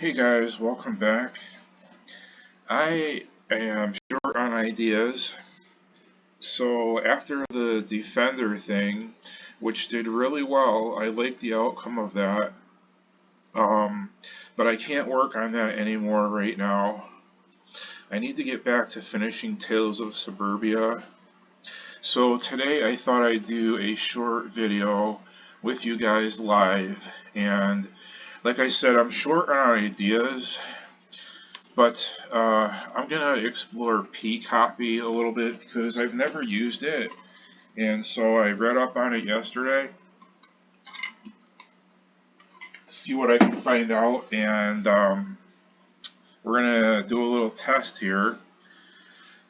Hey guys, welcome back. I am short on ideas, so after the Defender thing, which did really well, I like the outcome of that. Um, but I can't work on that anymore right now. I need to get back to finishing Tales of Suburbia. So today I thought I'd do a short video with you guys live, and like I said, I'm short on ideas. But I'm going to explore PCOPY a little bit because I've never used it. And so I read up on it yesterday to see what I can find out. And we're going to do a little test here.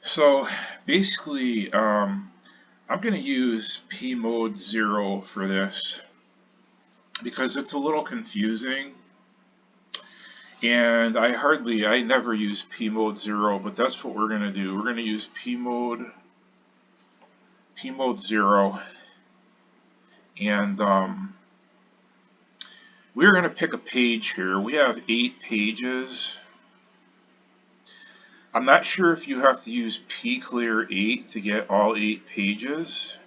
So basically, I'm going to use P mode 0 for this because it's a little confusing. And I never use P mode 0, but that's what we're going to do. We're going to use P mode 0, and we're going to pick a page here. We have 8 pages. I'm not sure if you have to use pclear 8 to get all 8 pages.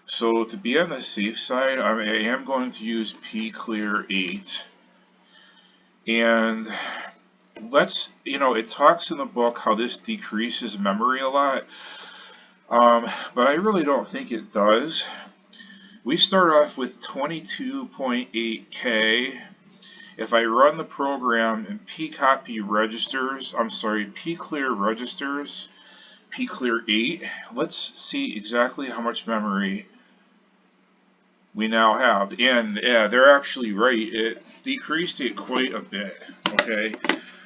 So to be on the safe side, I am going to use pclear 8. And it talks in the book how this decreases memory a lot. But I really don't think it does. We start off with 22.8K. If I run the program and pclear registers, pclear 8, let's see exactly how much memory we now have. And yeah, they're actually right. It decreased it quite a bit. Okay,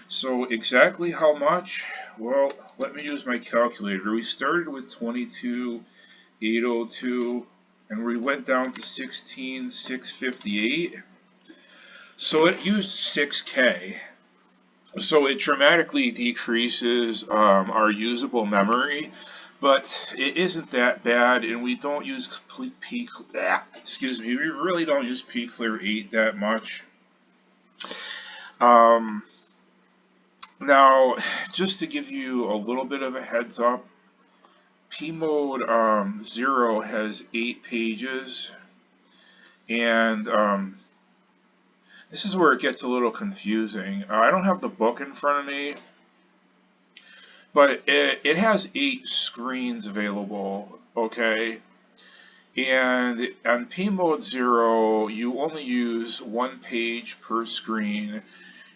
so exactly how much? Well, let me use my calculator. We started with 22,802. And we went down to 16,658. So it used 6K. So it dramatically decreases our usable memory, but it isn't that bad, and we don't use we really don't use pclear 8 that much. Now, just to give you a little bit of a heads up, P mode 0 has 8 pages, and this is where it gets a little confusing. I don't have the book in front of me, but it has 8 screens available, okay? And on P mode 0, you only use 1 page per screen,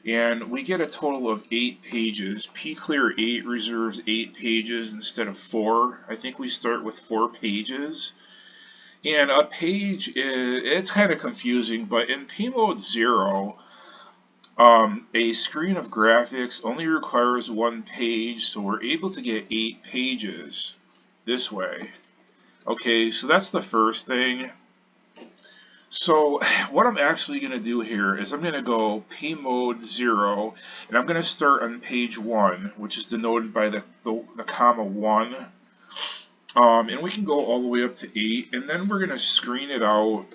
and we get a total of 8 pages. pclear 8 reserves 8 pages instead of 4. I think we start with 4 pages. And a page it's kind of confusing, but in P mode 0, a screen of graphics only requires 1 page, so we're able to get 8 pages this way. Okay, so that's the first thing. So what I'm actually going to do here is I'm going to go P mode 0, and I'm going to start on page 1, which is denoted by the comma 1. And we can go all the way up to 8, and then we're going to screen it out.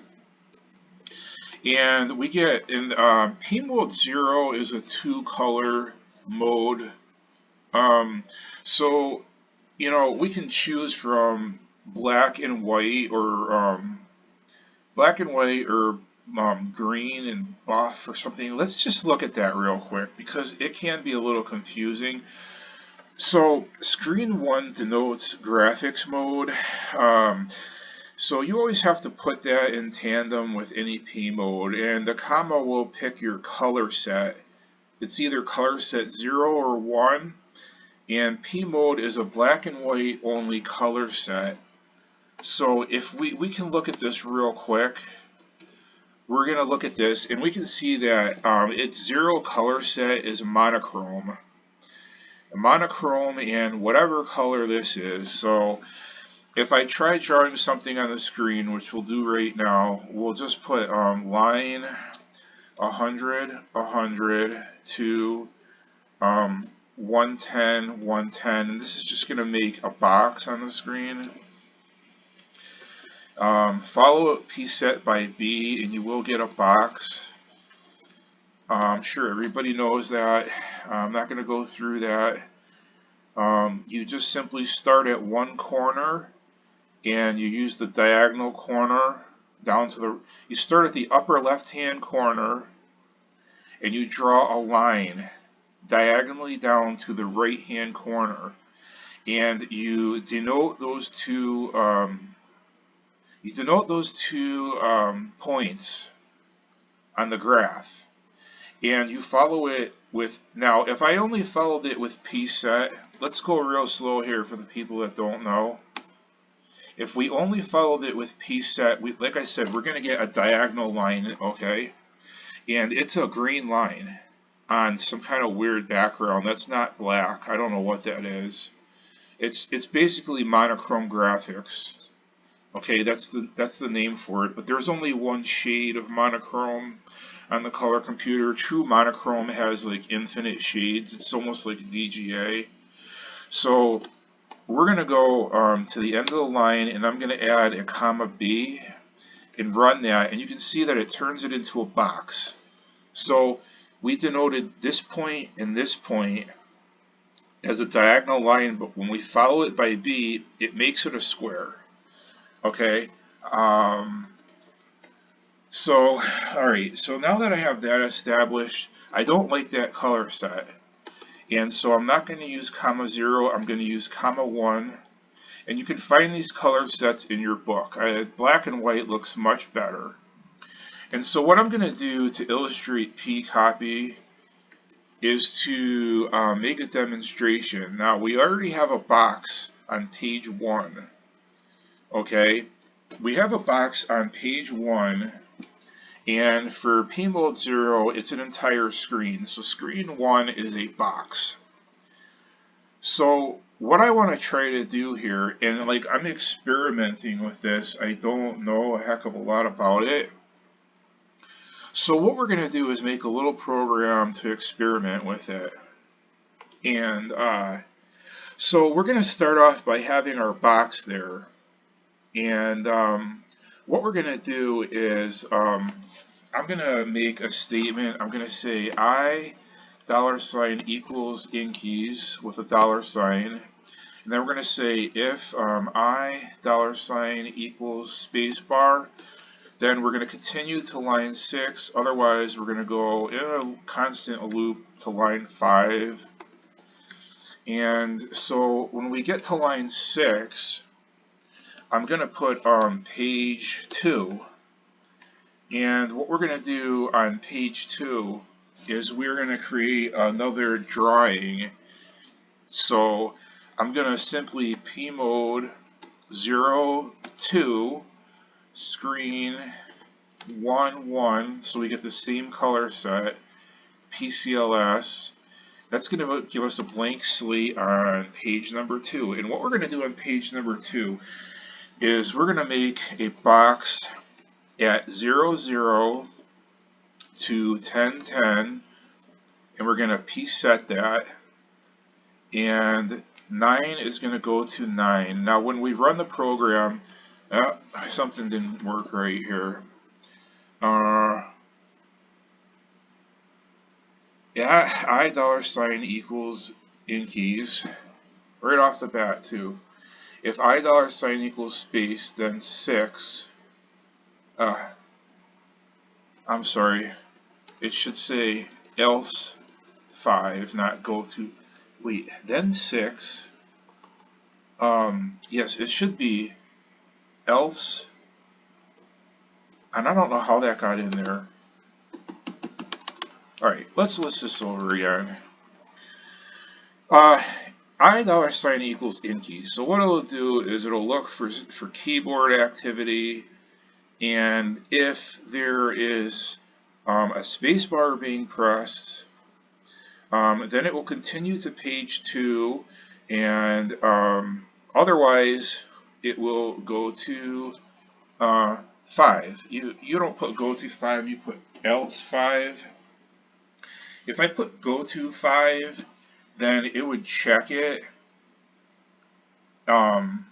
And we get in P mode 0 is a 2-color mode. So, we can choose from black and white or green and buff or something. Let's just look at that real quick because it can be a little confusing. So screen 1 denotes graphics mode. So you always have to put that in tandem with any P mode, and the comma will pick your color set. It's either color set 0 or 1, and P mode is a black and white only color set. So if we can look at this real quick. We're going to look at this, and we can see that its 0 color set is monochrome. Monochrome and whatever color this is. So if I try drawing something on the screen, which we'll do right now, we'll just put line 100, 100 to 110, 110, and this is just going to make a box on the screen. Follow P set by B, and you will get a box. I'm sure everybody knows that. I'm not going to go through that. You just simply start at one corner and you use the diagonal corner down to the, you start at the upper left hand corner and you draw a line diagonally down to the right hand corner, and you denote those two points on the graph, and you follow it with, now if I only followed it with P set, let's go real slow here for the people that don't know. If we only followed it with P set, like I said, we're going to get a diagonal line, okay? And it's a green line on some kind of weird background. That's not black. I don't know what that is. It's basically monochrome graphics. Okay, that's the name for it. But there's only one shade of monochrome on the color computer. True monochrome has like infinite shades. It's almost like VGA. So we're going to go to the end of the line, and I'm going to add a comma B and run that, and you can see that it turns it into a box. So we denoted this point and this point as a diagonal line, but when we follow it by B, it makes it a square. Okay. So, alright, so now that I have that established, I don't like that color set. And so I'm not going to use comma 0, I'm going to use comma 1. And you can find these color sets in your book. Black and white looks much better. And so what I'm going to do to illustrate PCOPY is to make a demonstration. Now we already have a box on page 1. Okay, we have a box on page 1, and for P mode 0 it's an entire screen. So screen 1 is a box. So what I want to try to do here, and like I'm experimenting with this, I don't know a heck of a lot about it. So what we're going to do is make a little program to experiment with it. And so we're going to start off by having our box there. And what we're going to do is I'm going to make a statement. I'm going to say I $ equals in keys with a $. And then we're going to say if I $ equals spacebar, then we're going to continue to line 6, otherwise we're going to go in a constant loop to line 5. And so when we get to line 6, I'm going to put page 2. And what we're going to do on page 2 is we're going to create another drawing. So I'm going to simply P mode 0, 2, screen 1, 1, so we get the same color set, PCLS. That's going to give us a blank slate on page number 2. And what we're going to do on page number 2 is we're going to make a box at 0, 0 to 10, 10, and we're going to P-set that, and 9 is going to go to 9. Now when we run the program, something didn't work right here. Yeah, I $ equals in keys right off the bat too. If I $ equals space, then 6. I'm sorry. It should say else 5, not go to. Wait, then 6. Yes, it should be else. And I don't know how that got in there. Alright, let's list this over again. I $ equals in keys. So what it'll do is it'll look for keyboard activity, and if there is a spacebar being pressed, then it will continue to page 2, and otherwise it will go to 5. You don't put go to 5, you put else 5. If I put go to 5, then it would check it, and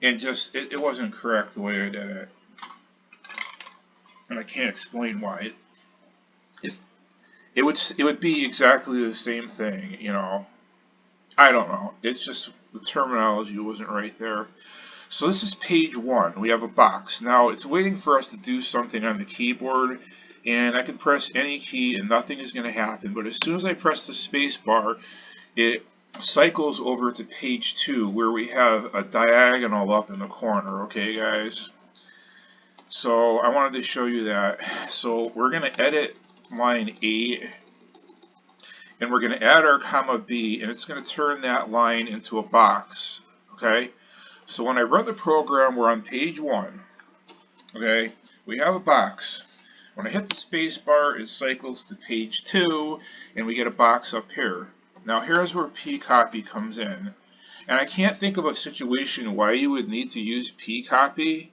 just it wasn't correct the way I did it, and I can't explain why. it would be exactly the same thing, you know. I don't know. It's just the terminology wasn't right there. So this is page 1. We have a box. Now it's waiting for us to do something on the keyboard, and I can press any key and nothing is going to happen. But as soon as I press the space bar, it cycles over to page 2 where we have a diagonal up in the corner. Okay, guys? So I wanted to show you that. So we're going to edit line 8, and we're going to add our comma B, and it's going to turn that line into a box. Okay? So when I run the program, we're on page 1. Okay? We have a box. When I hit the space bar, it cycles to page 2, and we get a box up here. Now here's where PCOPY comes in. And I can't think of a situation why you would need to use PCOPY,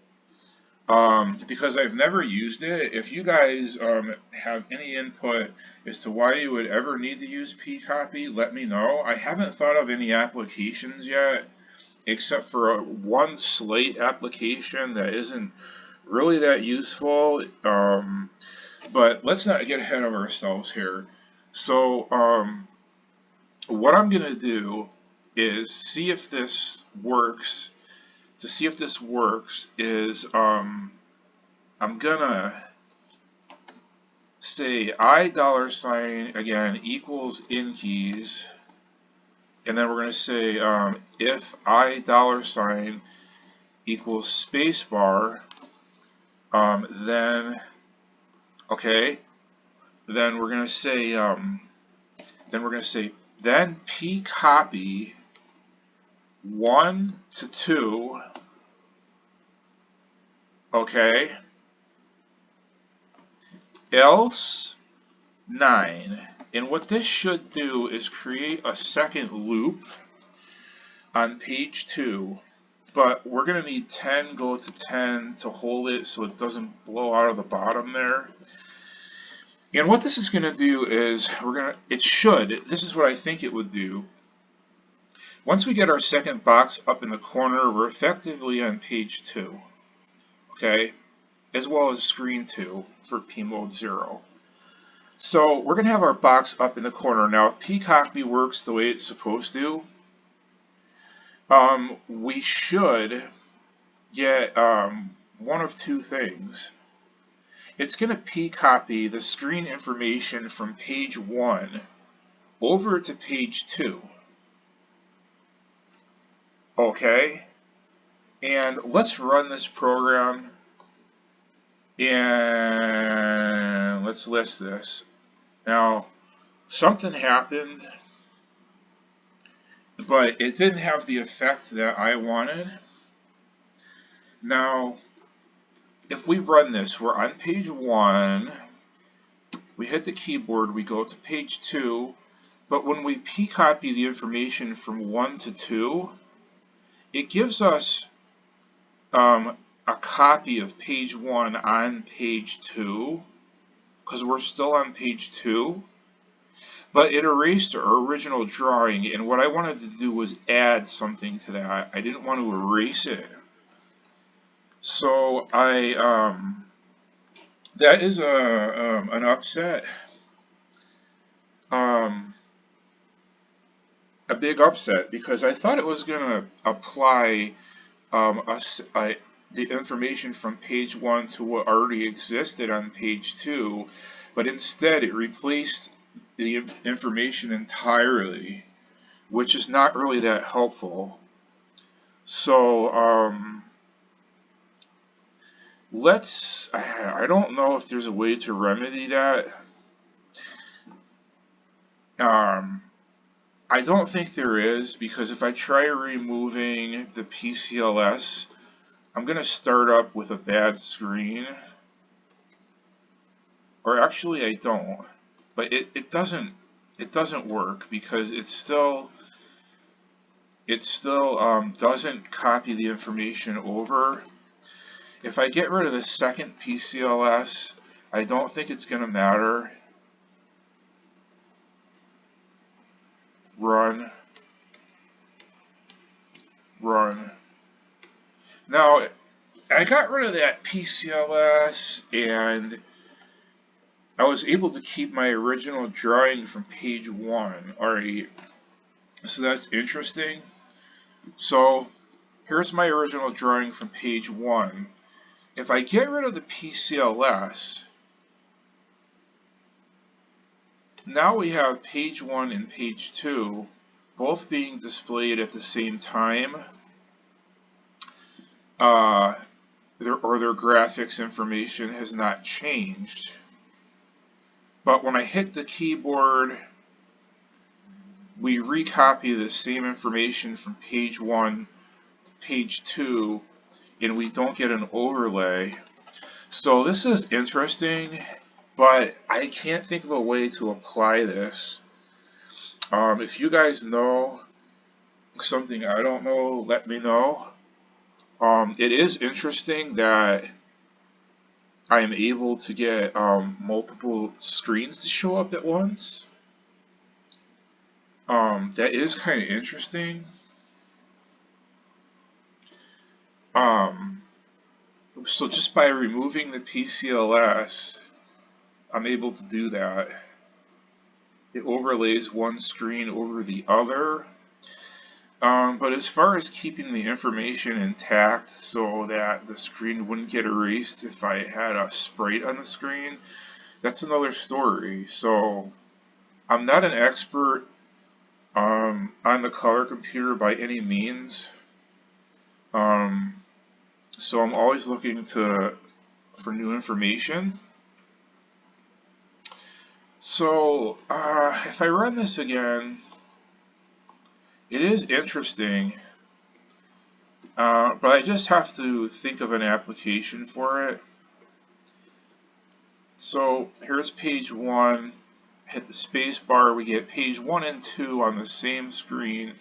because I've never used it. If you guys have any input as to why you would ever need to use PCOPY, let me know. I haven't thought of any applications yet, except for one Slate application that isn't really that useful. But let's not get ahead of ourselves here. So what I'm going to do is see if this works. To see if this works is I'm gonna say I $ again equals in keys, and then we're gonna say if I $ equals spacebar, then okay, then we're gonna say then PCOPY 1 to 2. Okay, else 9. And what this should do is create a second loop on page 2, but we're going to need 10 go to 10 to hold it so it doesn't blow out of the bottom there. And what this is going to do is this is what I think it would do. Once we get our second box up in the corner, we're effectively on page 2. Okay? As well as screen 2 for P mode 0. So we're going to have our box up in the corner. Now if PCOPY works the way it's supposed to, we should get one of two things. It's going to PCOPY the screen information from page 1 over to page 2. Okay? And let's run this program. And let's list this. Now, something happened, but it didn't have the effect that I wanted. Now, if we run this, we're on page 1, we hit the keyboard, we go to page 2, but when we PCOPY the information from 1 to 2, it gives us a copy of page 1 on page 2, because we're still on page 2, but it erased our original drawing, and what I wanted to do was add something to that. I didn't want to erase it. So that is an upset, a big upset, because I thought it was going to apply the information from page 1 to what already existed on page 2, but instead it replaced the information entirely, which is not really that helpful. So I don't know if there's a way to remedy that. I don't think there is, because if I try removing the PCLS, I'm going to start up with a bad screen. Or actually I don't. But it doesn't work, because it still doesn't copy the information over. If I get rid of the second PCLS, I don't think it's going to matter. Run. Now, I got rid of that PCLS, and I was able to keep my original drawing from page 1. Alright, so that's interesting. So here's my original drawing from page 1. If I get rid of the PCLS, now we have page 1 and page 2 both being displayed at the same time. Their graphics information has not changed. But when I hit the keyboard, we recopy the same information from page 1 to page 2, and we don't get an overlay. So this is interesting, but I can't think of a way to apply this. If you guys know something I don't know, let me know. It is interesting that I am able to get multiple screens to show up at once. That is kind of interesting. So just by removing the PCLS, I'm able to do that. It overlays one screen over the other. But as far as keeping the information intact so that the screen wouldn't get erased if I had a sprite on the screen, that's another story. So I'm not an expert on the color computer by any means. So I'm always looking for new information. So if I run this again, it is interesting, but I just have to think of an application for it. So here's page 1, hit the space bar, we get page 1 and 2 on the same screen,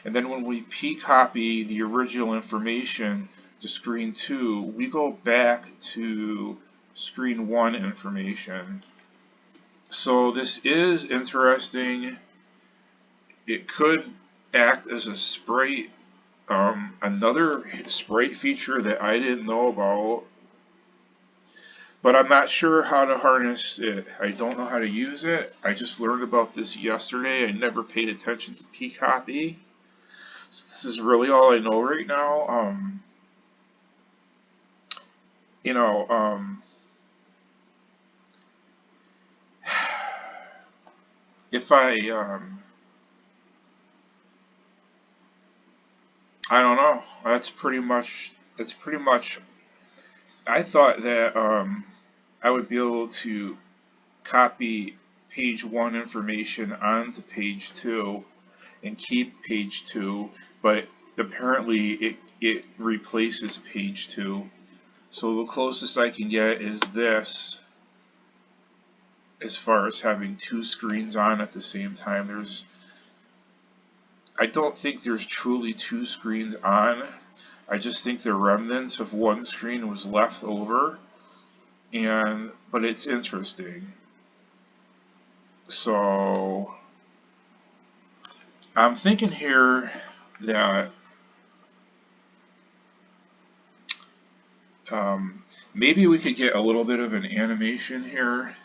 and then when we PCOPY the original information to screen 2, we go back to screen 1 information. So this is interesting. It could act as a sprite, another sprite feature that I didn't know about, but I'm not sure how to harness it. I don't know how to use it. I just learned about this yesterday. I never paid attention to PCOPY. So this is really all I know right now. You know, if I don't know. That's pretty much. I thought that I would be able to copy page 1 information onto page 2 and keep page 2, but apparently it replaces page 2. So the closest I can get is this, as far as having 2 screens on at the same time. I don't think there's truly 2 screens on. I just think the remnants of one screen was left over, but it's interesting. So I'm thinking here that maybe we could get a little bit of an animation here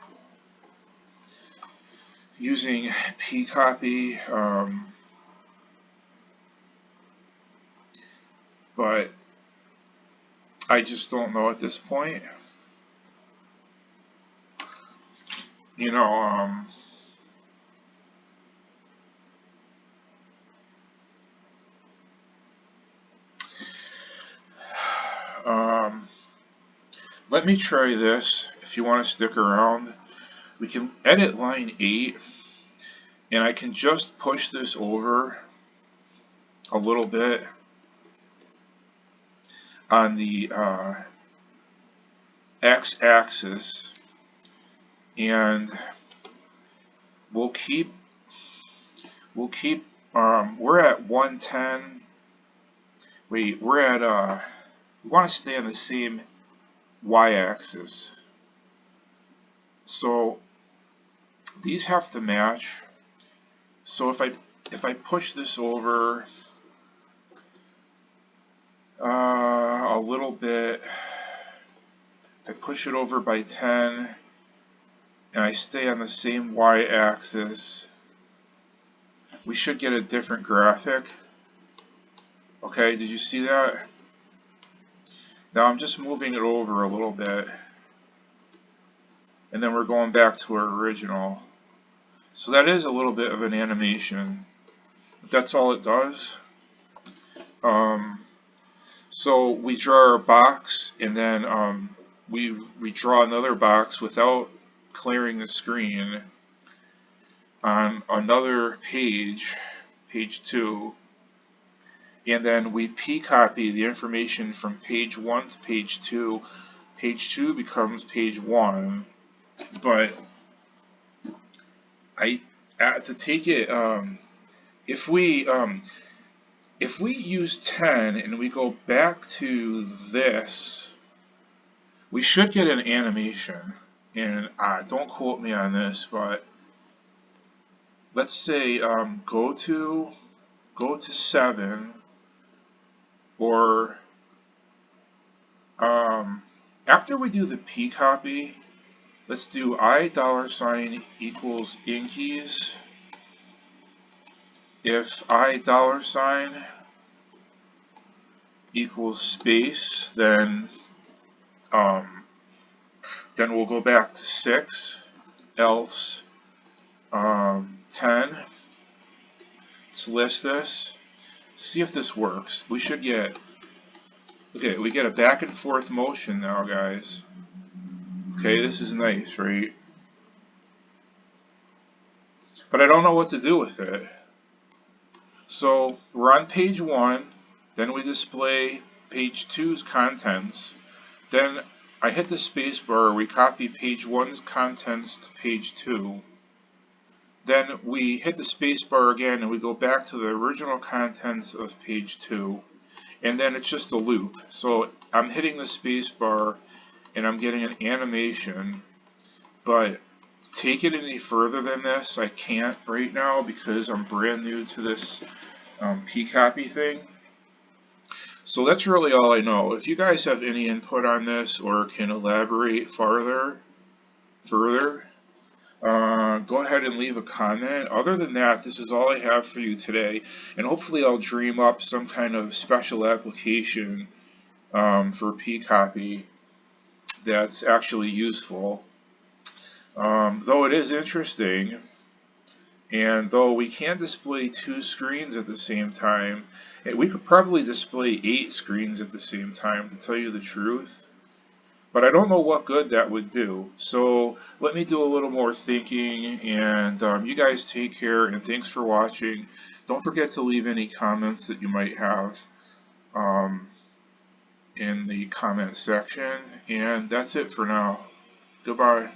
using PCOPY, but I just don't know at this point. You know, let me try this. If you want to stick around, we can edit line 8, and I can just push this over a little bit on the x-axis, and we'll keep we're at 110. Wait, we're at we want to stay on the same y-axis, so these have to match. So if I push this over a little bit, if I push it over by 10, and I stay on the same y-axis, we should get a different graphic. Okay, did you see that? Now I'm just moving it over a little bit, and then we're going back to our original. So that is a little bit of an animation. That's all it does. So we draw our box, and then we draw another box without clearing the screen on another page, page 2, and then we p-copy the information from page 1 to page 2. Page 2 becomes page 1, but to take it, if we use 10 and we go back to this, we should get an animation. And don't quote me on this, but let's say go to 7, or after we do the p-copy, let's do $$ equals inkeys. If $$ equals space, then we'll go back to 6, else 10. Let's list this. See if this works. We should get, okay, we get a back and forth motion now, guys. Okay, this is nice, right? But I don't know what to do with it. So we're on page 1, then we display page 2's contents, then I hit the space bar, we copy page 1's contents to page 2, then we hit the space bar again and we go back to the original contents of page 2, and then it's just a loop. So I'm hitting the space bar and I'm getting an animation, but to take it any further than this, I can't right now because I'm brand new to this p-copy thing. So that's really all I know. If you guys have any input on this or can elaborate further, go ahead and leave a comment. Other than that, this is all I have for you today, and hopefully I'll dream up some kind of special application for p-copy that's actually useful. Though it is interesting, and though we can't display 2 screens at the same time, we could probably display 8 screens at the same time, to tell you the truth. But I don't know what good that would do. So let me do a little more thinking, and you guys take care, and thanks for watching. Don't forget to leave any comments that you might have in the comment section, and that's it for now. Goodbye.